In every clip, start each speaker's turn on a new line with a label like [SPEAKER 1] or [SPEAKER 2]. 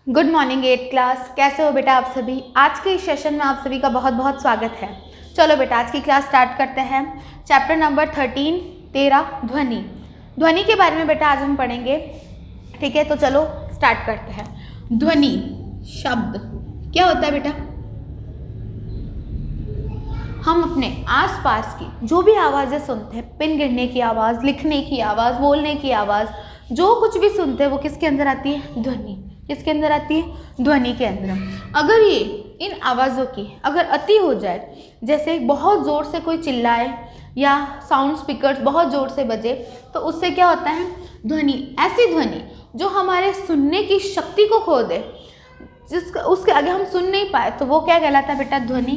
[SPEAKER 1] Good morning 8th class. कैसे हो बेटा आप सभी। आज के इस सेशन में आप सभी का बहुत बहुत स्वागत है। चलो बेटा आज की क्लास स्टार्ट करते हैं। चैप्टर नंबर 13 ध्वनि। ध्वनि के बारे में बेटा आज हम पढ़ेंगे। ठीक है, तो चलो स्टार्ट करते हैं। ध्वनि शब्द क्या होता है बेटा? हम अपने आसपास की जो भी आवाज़ें सुनते हैं, पिन गिरने की आवाज़, लिखने की आवाज़, बोलने की आवाज़, जो कुछ भी सुनते हैं वो किसके अंदर आती है? ध्वनि। किसके अंदर आती है? ध्वनि के अंदर। अगर ये इन आवाज़ों की अगर अति हो जाए, जैसे बहुत ज़ोर से कोई चिल्लाए या साउंड स्पीकर्स बहुत ज़ोर से बजे, तो उससे क्या होता है? ध्वनि। ऐसी ध्वनि जो हमारे सुनने की शक्ति को खो दे, जिसका उसके आगे हम सुन नहीं पाए, तो वो क्या कहलाता है बेटा? ध्वनि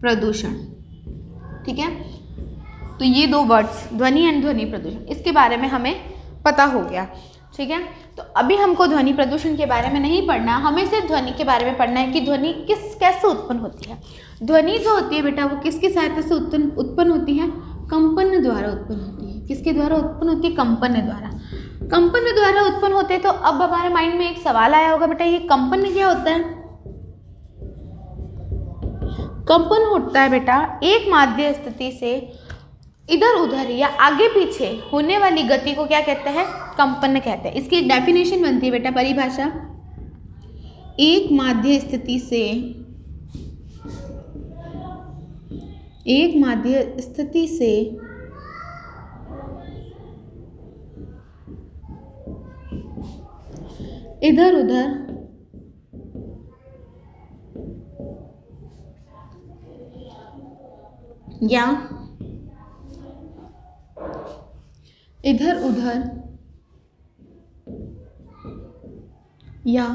[SPEAKER 1] प्रदूषण। ठीक है, तो ये दो वर्ड्स ध्वनि एंड ध्वनि प्रदूषण, इसके बारे में हमें पता हो गया। ठीक है, तो अभी हमको ध्वनि प्रदूषण के बारे में नहीं पढ़ना, हमें सिर्फ ध्वनि के बारे में पढ़ना है कि ध्वनि कैसे उत्पन्न होती है। ध्वनि जो होती है बेटा वो किसकी सहायता से उत्पन्न होती है? कंपन द्वारा उत्पन्न होती है। किसके द्वारा उत्पन्न होती है? कंपन द्वारा। कंपन द्वारा उत्पन्न होते हैं। तो अब हमारे माइंड में एक सवाल आया होगा बेटा, ये कंपन क्या होता है? कंपन होता है बेटा एक माध्य स्थिति से इधर उधर या आगे पीछे होने वाली गति को क्या कहते हैं? कंपन कहते हैं। इसकी डेफिनेशन बनती है बेटा, परिभाषा, एक माध्य स्थिति से इधर उधर या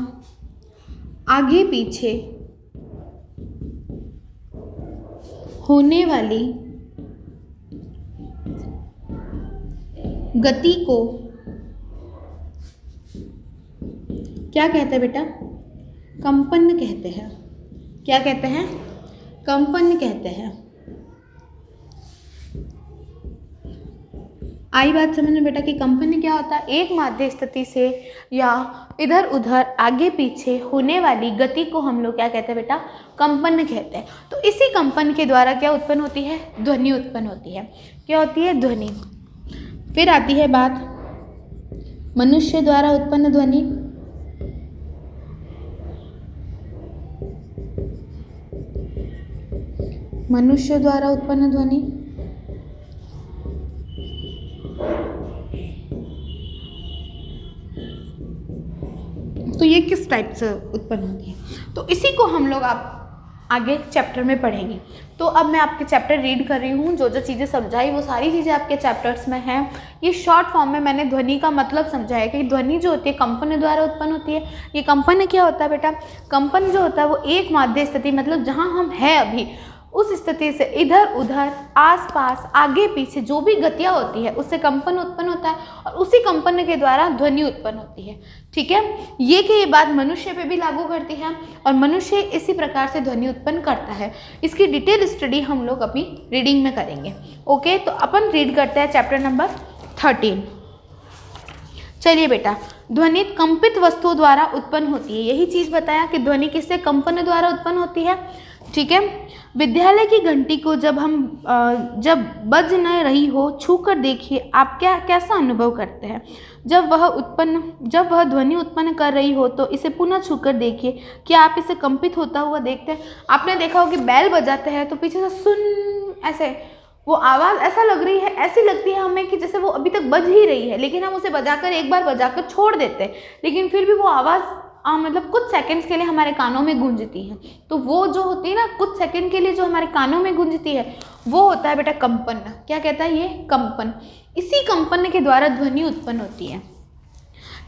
[SPEAKER 1] आगे पीछे होने वाली गति को क्या कहते हैं बेटा? कंपन कहते हैं। क्या कहते हैं? कंपन कहते हैं। आई बात समझ में बेटा कि कंपन क्या होता है? एक माध्य स्थिति से या इधर उधर आगे पीछे होने वाली गति को हम लोग क्या कहते हैं बेटा? कंपन कहते हैं। तो इसी कंपन के द्वारा क्या उत्पन्न होती है? ध्वनि उत्पन्न होती है। क्या होती है? ध्वनि। फिर आती है बात मनुष्य द्वारा उत्पन्न ध्वनि। मनुष्य द्वारा उत्पन्न ध्वनि तो ये किस टाइप से उत्पन्न होती है? तो इसी को हम लोग आप आगे चैप्टर में पढ़ेंगे। तो अब मैं आपके चैप्टर रीड कर रही हूँ। जो जो चीज़ें समझाई वो सारी चीज़ें आपके चैप्टर्स में हैं। ये शॉर्ट फॉर्म में मैंने ध्वनि का मतलब समझाया कि ध्वनि जो होती है कंपन द्वारा उत्पन्न होती है। ये कंपन क्या होता है बेटा? कंपन जो होता है वो एक माध्य स्थिति, मतलब जहाँ हम हैं अभी उस स्थिति से इधर उधर आसपास आगे पीछे जो भी गतियाँ होती है उससे कंपन उत्पन्न होता है और उसी कंपन के द्वारा ध्वनि उत्पन्न होती है। ठीक है, ये बात मनुष्य पे भी लागू करती है और मनुष्य इसी प्रकार से ध्वनि उत्पन्न करता है। इसकी डिटेल स्टडी हम लोग अपनी रीडिंग में करेंगे। ओके, तो अपन रीड करते हैं चैप्टर नंबर 13। चलिए बेटा, ध्वनि कंपित वस्तुओं द्वारा उत्पन्न होती है। यही चीज़ बताया कि ध्वनि किससे? कंपन द्वारा उत्पन्न होती है। ठीक है, विद्यालय की घंटी को जब बज न रही हो छू कर देखिए, आप कैसा अनुभव करते हैं? जब वह ध्वनि उत्पन्न कर रही हो तो इसे पुनः छू कर देखिए, क्या आप इसे कंपित होता हुआ देखते हैं? आपने देखा हो कि बैल बजाते हैं तो पीछे से सुन, ऐसे वो आवाज़ ऐसा लग रही है, ऐसी लगती है हमें कि जैसे वो अभी तक बज ही रही है, लेकिन हम उसे एक बार बजाकर छोड़ देते हैं, लेकिन फिर भी वो आवाज़ मतलब कुछ सेकंड्स के लिए हमारे कानों में गूंजती है। तो वो जो होती है ना, कुछ सेकंड के लिए जो हमारे कानों में गूंजती है वो होता है बेटा कंपन। क्या कहता है? ये कंपन। इसी कंपन के द्वारा ध्वनि उत्पन्न होती है।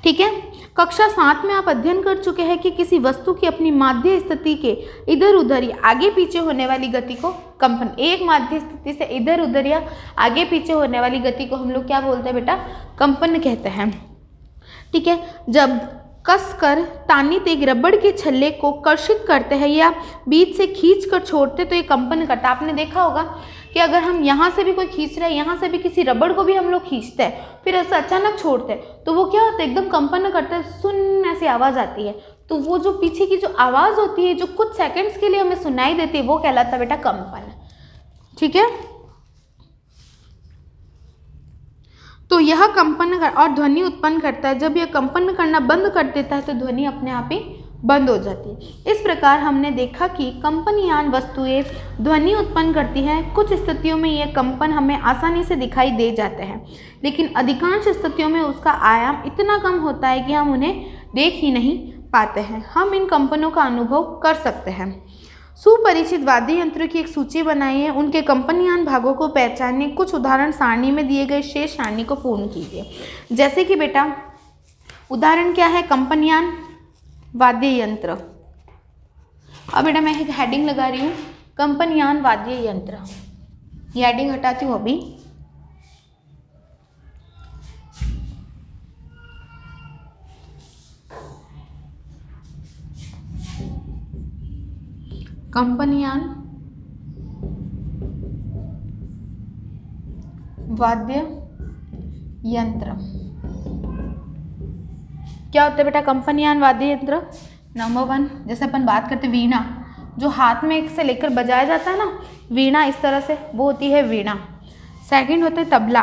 [SPEAKER 1] ठीक है, कक्षा 7 में आप अध्ययन कर चुके हैं कि किसी वस्तु की अपनी माध्य स्थिति के इधर उधर या आगे पीछे होने वाली गति को कंपन, एक माध्य स्थिति से इधर उधर या आगे पीछे होने वाली गति को हम लोग क्या बोलते हैं बेटा? कंपन कहते हैं। ठीक है, जब कसकर तानित एक रबड़ के छल्ले को कर्षित करते हैं या बीच से खींच कर छोड़ते तो ये कंपन करता है। आपने देखा होगा कि अगर हम यहाँ से भी कोई खींच रहे हैं, यहाँ से भी किसी रबड़ को भी हम लोग खींचते हैं, फिर ऐसा अचानक छोड़ते हैं तो वो क्या होता है, एकदम कंपन करता है, सुन ऐसी आवाज़ आती है। तो वो जो पीछे की जो आवाज़ होती है, जो कुछ सेकंड्स के लिए हमें सुनाई देती है, वो कहलाता है बेटा कंपन। ठीक है, तो यह कंपन और ध्वनि उत्पन्न करता है। जब यह कंपन करना बंद कर देता है तो ध्वनि अपने आप ही बंद हो जाती है। इस प्रकार हमने देखा कि कंपनयान वस्तुएं ध्वनि उत्पन्न करती हैं। कुछ स्थितियों में यह कंपन हमें आसानी से दिखाई दे जाते हैं, लेकिन अधिकांश स्थितियों में उसका आयाम इतना कम होता है कि हम उन्हें देख ही नहीं पाते हैं। हम इन कंपनों का अनुभव कर सकते हैं। सुपरिचित वाद्य यंत्रों की एक सूची बनाई है, उनके कंपनयान भागों को पहचानने कुछ उदाहरण सारणी में दिए गए शेष सारणी को पूर्ण कीजिए। जैसे कि बेटा उदाहरण क्या है, कंपनयान वाद्य यंत्र। अब बेटा मैं एक हेडिंग लगा रही हूँ, कंपनयान वाद्य यंत्र। ये हेडिंग हटाती हूँ अभी। कंपनयान वाद्य यंत्र क्या होता है बेटा? कंपनयान वाद्य यंत्र नंबर 1, जैसे अपन बात करते वीणा, जो हाथ में से लेकर बजाया जाता है ना, वीणा इस तरह से, वो होती है वीणा। सेकंड होता है तबला।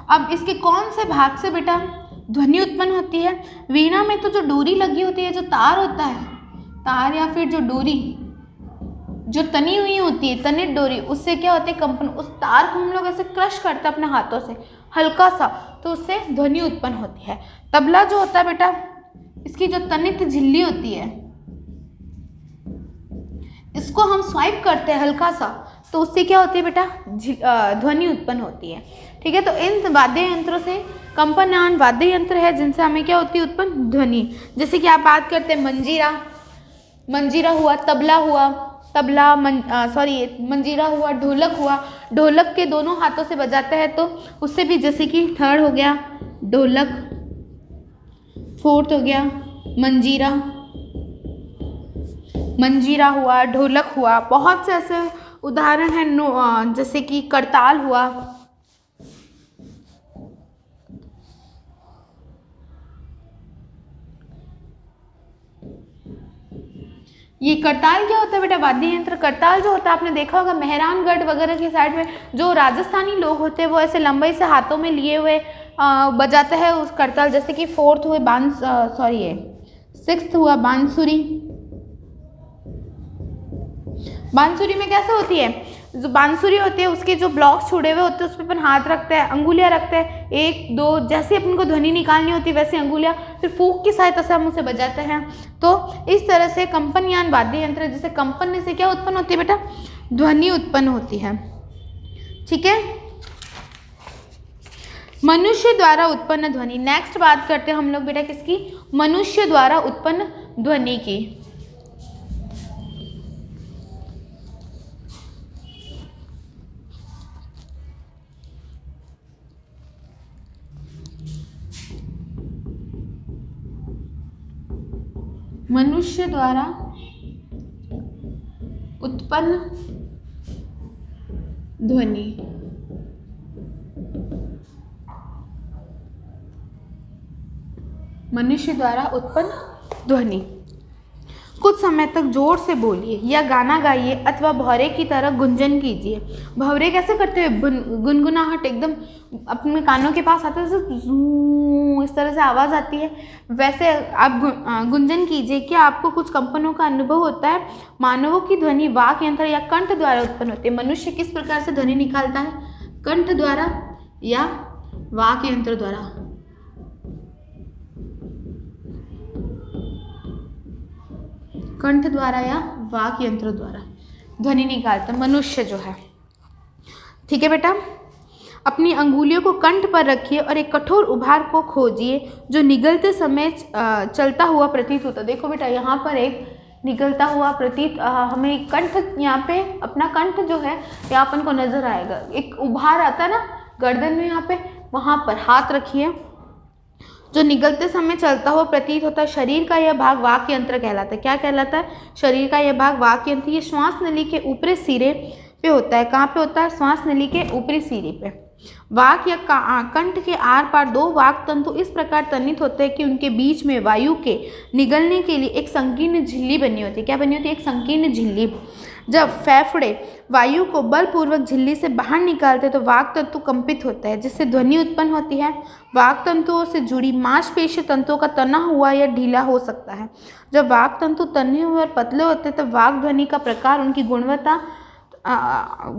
[SPEAKER 1] अब इसके कौन से भाग से बेटा ध्वनि उत्पन्न होती है? वीणा में तो जो डोरी लगी होती है, जो तार होता है, तार या फिर जो डोरी जो तनी हुई होती है, तनित डोरी, उससे क्या होती है कंपन। उस तार को हम लोग ऐसे क्रश करते हैं अपने हाथों से हल्का सा, तो उससे ध्वनि उत्पन्न होती है। तबला जो होता है बेटा, इसकी जो तनित झिल्ली होती है, इसको हम स्वाइप करते हैं हल्का सा, तो उससे क्या होती है बेटा ध्वनि उत्पन्न होती है। ठीक है, तो इन वाद्य यंत्रों से कंपनयान वाद्य यंत्र है जिनसे हमें क्या होती है उत्पन्न ध्वनि। जैसे कि आप बात करते हैं मंजीरा, मंजीरा हुआ, तबला हुआ, तबला मंजीरा हुआ, ढोलक हुआ, ढोलक के दोनों हाथों से बजाते हैं तो उससे भी, जैसे कि थर्ड हो गया ढोलक, फोर्थ हो गया मंजीरा, मंजीरा हुआ, ढोलक हुआ, बहुत से ऐसे उदाहरण हैं। जैसे कि करताल हुआ। ये करताल क्या होता है बेटा? वाद्य यंत्र। करताल जो होता है, आपने देखा होगा मेहरानगढ़ वगैरह की साइड में जो राजस्थानी लोग होते हैं वो ऐसे लंबाई से हाथों में लिए हुए बजाते हैं उस करताल। जैसे कि फोर्थ हुए सिक्स्थ हुआ बांसुरी। बांसुरी में कैसे होती है, जो बांसुरी होती है उसके जो ब्लॉक्स छुड़े हुए होते हैं उस पर अपन हाथ रखते हैं, अंगुलियां रखते हैं, 1 2, जैसे अपन को ध्वनि निकालनी होती है वैसे अंगुलियां, फिर फूंक की सहायता से हम उसे बजाते हैं। तो इस तरह से कंपनयान वाद्य यंत्र, जिसे कंपन से क्या उत्पन्न होती है बेटा? ध्वनि उत्पन्न होती है। ठीक है, मनुष्य द्वारा उत्पन्न ध्वनि। नेक्स्ट बात करते हैं हम लोग बेटा किसकी? मनुष्य द्वारा उत्पन्न ध्वनि की। मनुष्य द्वारा उत्पन्न ध्वनि। मनुष्य द्वारा उत्पन्न ध्वनि। कुछ समय तक जोर से बोलिए या गाना गाइए अथवा भौरे की तरह गुंजन कीजिए। भौरे कैसे करते हैं? गुनगुनाहट एकदम अपने कानों के पास आता है, इस तरह से आवाज़ आती है, वैसे आप गुंजन कीजिए। क्या आपको कुछ कंपनों का अनुभव होता है? मानवों की ध्वनि वाक यंत्र या कंठ द्वारा उत्पन्न होती है। मनुष्य किस प्रकार से ध्वनि निकालता है? कंठ द्वारा या वाक यंत्र द्वारा। कंठ द्वारा या वाक यंत्र द्वारा ध्वनि निकालता मनुष्य जो है। ठीक है बेटा, अपनी अंगुलियों को कंठ पर रखिए और एक कठोर उभार को खोजिए जो निगलते समय चलता हुआ प्रतीत होता। देखो बेटा, यहाँ पर एक निकलता हुआ प्रतीत हमें कंठ, यहाँ पे अपना कंठ जो है यहाँ अपन को नजर आएगा। एक उभार आता है ना गर्दन में, यहाँ पे, वहाँ पर हाथ रखिए जो निगलते समय चलता हुआ प्रतीत होता है। शरीर का यह भाग वाक यंत्र कहलाता है। क्या कहलाता है? शरीर का यह भाग वाक यंत्र। ये श्वास नली के ऊपरी सिरे पे होता है। कहाँ पे होता है? श्वास नली के ऊपरी सिरे पे। वाक या कंठ के आर पार दो वाक तंतु इस प्रकार तन्नित होते हैं कि उनके बीच में वायु के निगलने के लिए एक संकीर्ण झिल्ली बनी होती है। क्या बनी होती है? एक संकीर्ण झिल्ली। जब फेफड़े वायु को बलपूर्वक झिल्ली से बाहर निकालते हैं तो वाक तंतु कंपित होता है, जिससे ध्वनि उत्पन्न होती है। वाक तंतुओं से जुड़ी मांसपेशी तंतुओं का तना हुआ या ढीला हो सकता है। जब वाक तंतु तने हुए और पतले होते हैं तब वाक ध्वनि का प्रकार, उनकी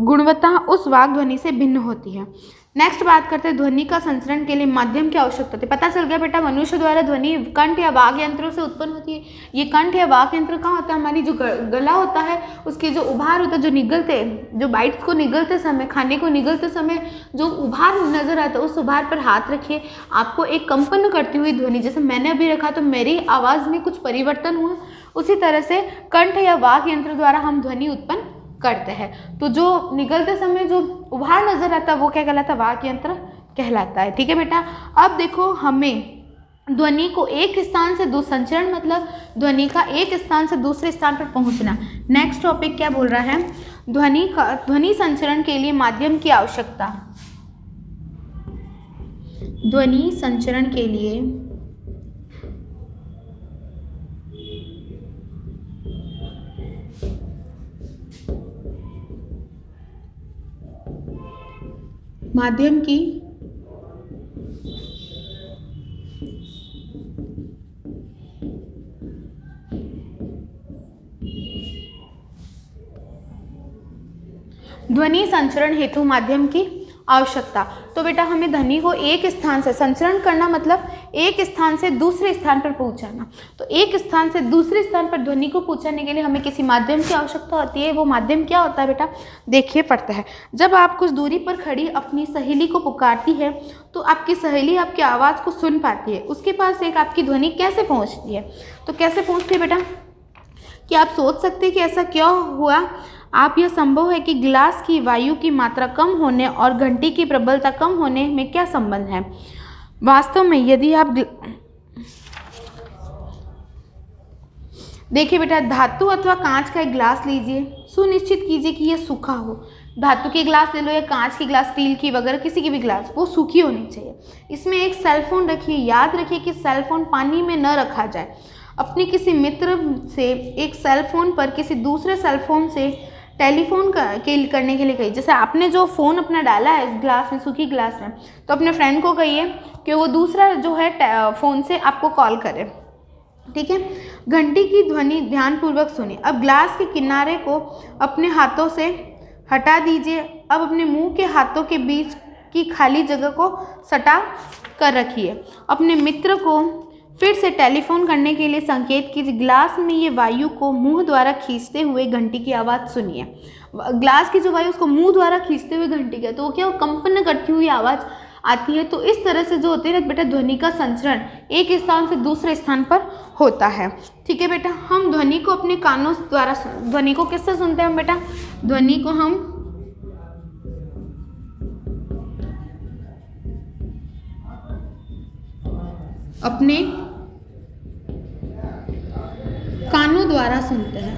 [SPEAKER 1] गुणवत्ता उस वाक ध्वनि से भिन्न होती है। नेक्स्ट बात करते हैं ध्वनि का संचरण के लिए माध्यम की आवश्यकता होती है। पता चल गया बेटा, मनुष्य द्वारा ध्वनि कंठ या वाक यंत्रों से उत्पन्न होती है। ये कंठ या वाक यंत्र कहाँ होता है? हमारी जो गला होता है उसके जो उभार होता है, जो निगलते, जो बाइट्स को निगलते समय, खाने को निगलते समय जो उभार नजर आता है, उस उभार पर हाथ रखिए। आपको एक कंपन करती हुई ध्वनि, जैसे मैंने अभी रखा तो मेरी आवाज़ में कुछ परिवर्तन हुआ, उसी तरह से कंठ या वाक यंत्र द्वारा हम ध्वनि उत्पन्न करते हैं। तो जो निगलते समय जो उभार नजर आता है वो क्या कहलाता है? वाक यंत्र कहलाता है। ठीक है बेटा। अब देखो, हमें ध्वनि को एक स्थान से दूसरे, संचरण मतलब ध्वनि का एक स्थान से दूसरे स्थान पर पहुंचना। नेक्स्ट टॉपिक क्या बोल रहा है? ध्वनि संचरण के लिए माध्यम की आवश्यकता। ध्वनि संचरण के लिए माध्यम की ध्वनि संचरण हेतु माध्यम की आवश्यकता। तो बेटा हमें ध्वनि को एक स्थान से संचरण करना मतलब एक स्थान से दूसरे स्थान पर पहुंचाना। तो एक स्थान से दूसरे स्थान पर ध्वनि को पहुंचाने के लिए हमें किसी माध्यम की आवश्यकता होती है। वो माध्यम क्या होता है बेटा? देखिए पड़ता है। जब आप कुछ दूरी पर खड़ी अपनी सहेली को पुकारती है तो आपकी सहेली आपकी आवाज़ को सुन पाती है। उसके पास एक आपकी ध्वनि कैसे पहुँचती है? तो कैसे पहुँचती है बेटा? कि आप सोच सकते हैं कि ऐसा क्यों हुआ? आप यह संभव है कि गिलास की वायु की मात्रा कम होने और घंटी की प्रबलता कम होने में क्या संबंध है? वास्तव में यदि आप देखिए बेटा, धातु अथवा कांच का एक गिलास लीजिए, सुनिश्चित कीजिए कि यह सूखा हो। धातु की गिलास ले लो या कांच की गिलास, स्टील की वगैरह किसी की भी गिलास, वो सूखी होनी चाहिए। इसमें एक सेलफोन रखिए। याद रखिए कि सेलफोन पानी में न रखा जाए। अपने किसी मित्र से एक सेलफोन पर किसी दूसरे सेलफोन से टेलीफोन करने के लिए कहिए। जैसे आपने जो फ़ोन अपना डाला है इस ग्लास में, सूखी ग्लास में, तो अपने फ्रेंड को कहिए कि वो दूसरा जो है फ़ोन से आपको कॉल करे। ठीक है। घंटी की ध्वनि ध्यानपूर्वक सुनिए। अब ग्लास के किनारे को अपने हाथों से हटा दीजिए। अब अपने मुंह के हाथों के बीच की खाली जगह को सटा कर रखिए। अपने मित्र को फिर से टेलीफोन करने के लिए संकेत कीजिए। ग्लास में ये वायु को मुंह द्वारा खींचते हुए घंटी की आवाज़ सुनिए। ग्लास की जो वायु उसको मुंह द्वारा खींचते हुए घंटी का, तो वो क्या, कंपन करती हुई आवाज़ आती है। तो इस तरह से जो होते हैं ना बेटा, ध्वनि का संचरण एक स्थान से दूसरे स्थान पर होता है। ठीक है बेटा। हम ध्वनि को अपने कानों द्वारा, ध्वनि को किससे सुनते हैं हम बेटा? ध्वनि को हम अपने कानों द्वारा सुनते हैं।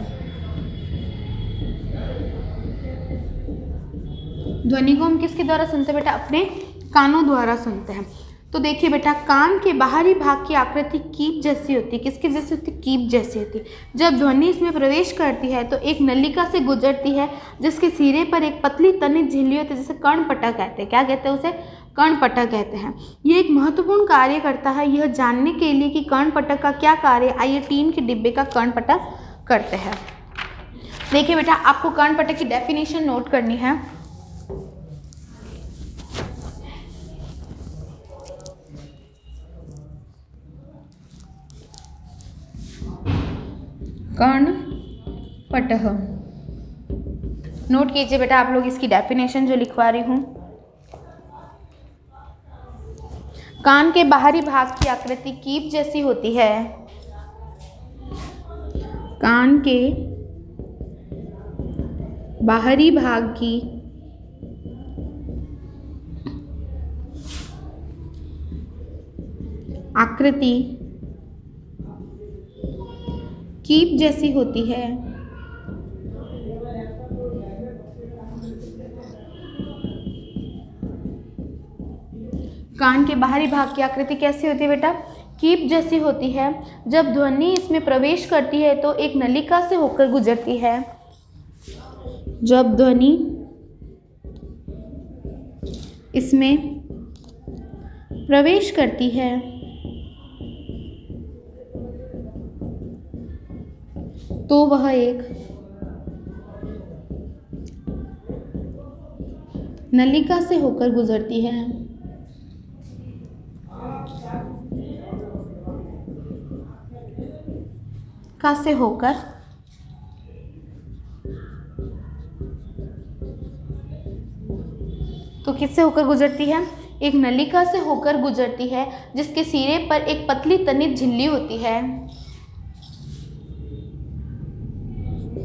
[SPEAKER 1] ध्वनि को हम किसके द्वारा सुनते हैं बेटा? अपने कानों द्वारा सुनते हैं। तो देखिए बेटा, कान के बाहरी भाग की आकृति कीप जैसी होती है। किसके जैसी होती है? कीप जैसी होती है। जब ध्वनि इसमें प्रवेश करती है तो एक नलिका से गुजरती है जिसके सिरे पर एक पतली तनित झिल्ली होती है, जिसे कर्णपटक कहते हैं। क्या कहते हैं उसे? कर्णपटक कहते हैं। ये एक महत्वपूर्ण कार्य करता है। यह जानने के लिए कि कर्णपटक का क्या कार्य, आइए टीन के डिब्बे का कर्णपटक करते हैं। देखिए बेटा, आपको कर्णपटक की डेफिनेशन नोट करनी है। कर्णपटः, नोट कीजिए बेटा आप लोग इसकी डेफिनेशन जो लिखवा रही हूँ। कान के बाहरी भाग की आकृति कीप जैसी होती है। कान के बाहरी भाग की आकृति कीप जैसी होती है, कान के बाहरी भाग की आकृति कैसी होती है बेटा? कीप जैसी होती है। जब ध्वनि इसमें प्रवेश करती है तो एक नलिका से होकर गुजरती है। जब ध्वनि इसमें प्रवेश करती है तो वह एक नलिका से होकर गुजरती है। का से होकर तो किससे होकर गुजरती है? एक नलिका से होकर गुजरती है जिसके सिरे पर एक पतली तनित झिल्ली होती है,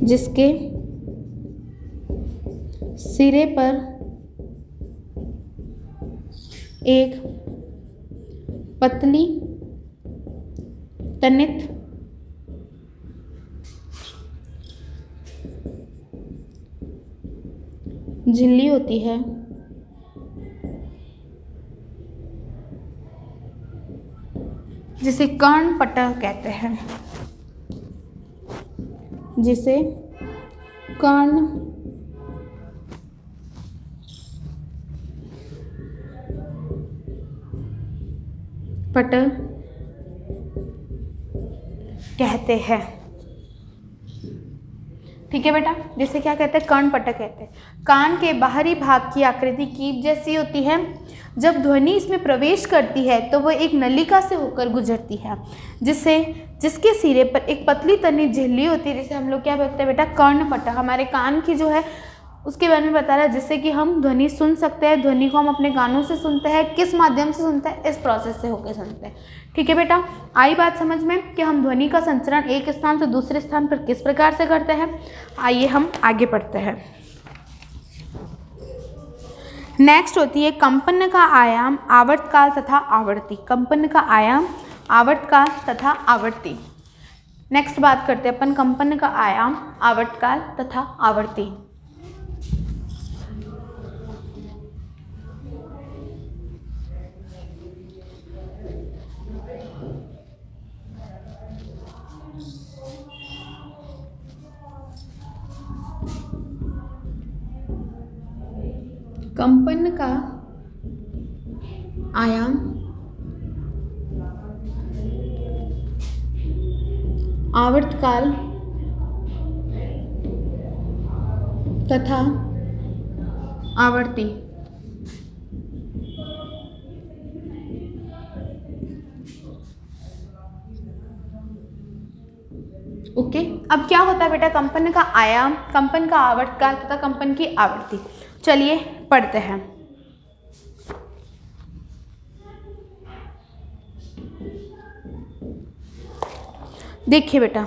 [SPEAKER 1] जिसके सिरे पर एक पतली तनित झिल्ली होती है, जिसे कर्णपटल कहते हैं, जिसे कर्ण पटल कहते हैं। ठीक है बेटा, जिसे क्या कहते हैं? कर्णपटल कहते हैं। कान के बाहरी भाग की आकृति कीप जैसी होती है। जब ध्वनि इसमें प्रवेश करती है तो वह एक नलिका से होकर गुजरती है, जिसके सिरे पर एक पतली तनी झिल्ली होती है, जिसे हम लोग क्या बोलते हैं बेटा? कर्णपटल। हमारे कान की जो है उसके बारे में बता रहा है, जिससे कि हम ध्वनि सुन सकते हैं। ध्वनि को हम अपने कानों से सुनते हैं। किस माध्यम से सुनते हैं? इस प्रोसेस से होकर सुनते हैं। ठीक है बेटा, आई बात समझ में कि हम ध्वनि का संचरण एक स्थान से दूसरे स्थान पर किस प्रकार से करते हैं। आइए हम आगे पढ़ते हैं। नेक्स्ट होती है कंपन का आयाम, आवर्तकाल तथा आवर्ती। कंपन का आयाम, आवर्तकाल तथा आवर्ती। नेक्स्ट बात करते हैं अपन कंपन का आयाम, आवर्तकाल तथा आवर्ती। कंपन का आयाम, आवर्तकाल तथा आवर्ती। ओके, अब क्या होता है बेटा? कंपन का आयाम, कंपन का आवर्तकाल तथा कंपन की आवृत्ति। चलिए पढ़ते हैं। देखिए बेटा,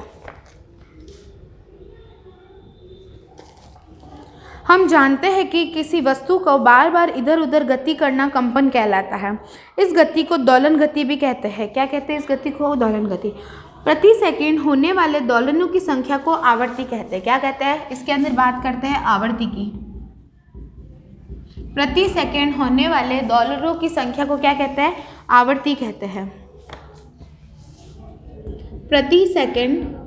[SPEAKER 1] हम जानते हैं कि किसी वस्तु को बार बार इधर उधर गति करना कंपन कहलाता है। इस गति को दोलन गति भी कहते हैं। क्या कहते हैं इस गति को? दोलन गति। प्रति सेकंड होने वाले दोलनों की संख्या को आवर्ती कहते हैं। क्या कहते हैं? इसके अंदर बात करते हैं आवर्ती की। प्रति सेकंड होने वाले दोलनों की संख्या को क्या कहते हैं? आवर्ती कहते हैं। प्रति सेकंड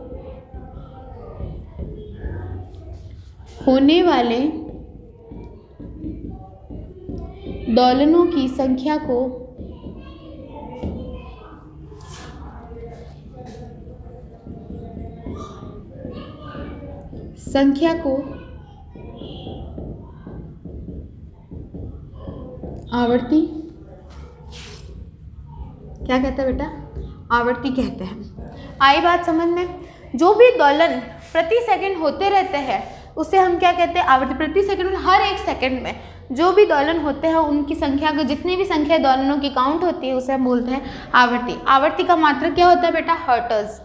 [SPEAKER 1] होने वाले दोलनों की संख्या को आवर्ती क्या कहते हैं बेटा? आवर्ती कहते हैं। आई बात समझ में? जो भी दोलन प्रति सेकंड होते रहते हैं उसे हम क्या कहते हैं? आवर्ती। प्रति सेकंड में, हर एक सेकंड में जो भी दोलन होते हैं उनकी संख्या को, जितनी भी संख्या दोलनों की काउंट होती है उसे हम बोलते हैं आवर्ती। आवर्ती का मात्रक क्या होता है बेटा? हर्ट्ज।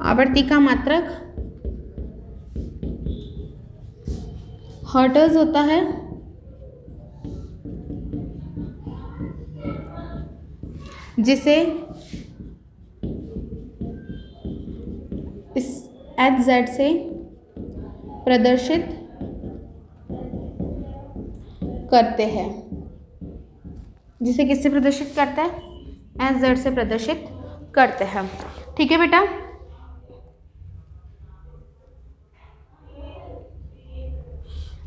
[SPEAKER 1] आवर्ती का मात्रक हर्ट्ज होता है। जिसे इस HZ से प्रदर्शित करते हैं। जिसे किससे प्रदर्शित करता है? HZ से प्रदर्शित करते हैं। ठीक है बेटा,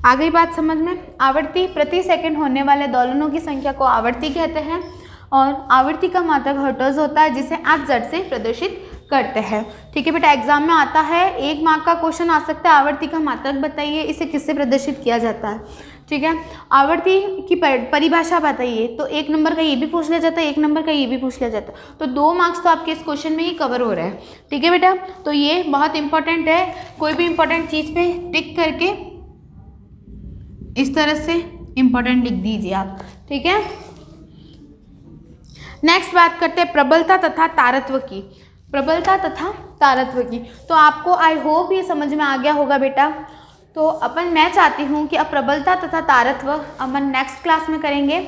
[SPEAKER 1] आ गई बात समझ में? आवर्ती प्रति सेकंड होने वाले दोलनों की संख्या को आवर्ती कहते हैं और आवर्ती का मात्रक हर्ट्ज होता है जिसे HZ से प्रदर्शित करते हैं। ठीक है बेटा, एग्जाम में आता है, 1 मार्क का क्वेश्चन आ सकता है, आवर्ती का मात्रक बताइए, इसे किससे प्रदर्शित किया जाता है। ठीक है, आवर्ती की परिभाषा बताइए, तो 1 नंबर का ये भी पूछ लिया जाता है, 1 नंबर का ये भी पूछ लिया जाता है, तो 2 मार्क्स तो आपके इस क्वेश्चन में ही कवर हो रहे हैं। ठीक है बेटा, तो ये बहुत इंपॉर्टेंट है, कोई भी इंपॉर्टेंट चीज़ पे टिक करके इस तरह से इंपॉर्टेंट लिख दीजिए आप। ठीक है, नेक्स्ट बात करते हैं प्रबलता तथा तारत्व की। प्रबलता तथा तारत्व की, तो आपको आई होप ये समझ में आ गया होगा बेटा। तो मैं चाहती हूँ कि अब प्रबलता तथा तारत्व अपन नेक्स्ट क्लास में करेंगे।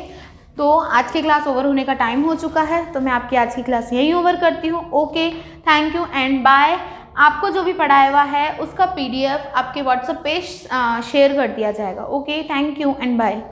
[SPEAKER 1] तो आज की क्लास ओवर होने का टाइम हो चुका है, तो मैं आपकी आज की क्लास यहीं ओवर करती हूँ। Okay, thank you and bye. आपको जो भी पढ़ाया हुआ है उसका PDF आपके व्हाट्सएप पे शेयर कर दिया जाएगा। Okay, thank you and bye.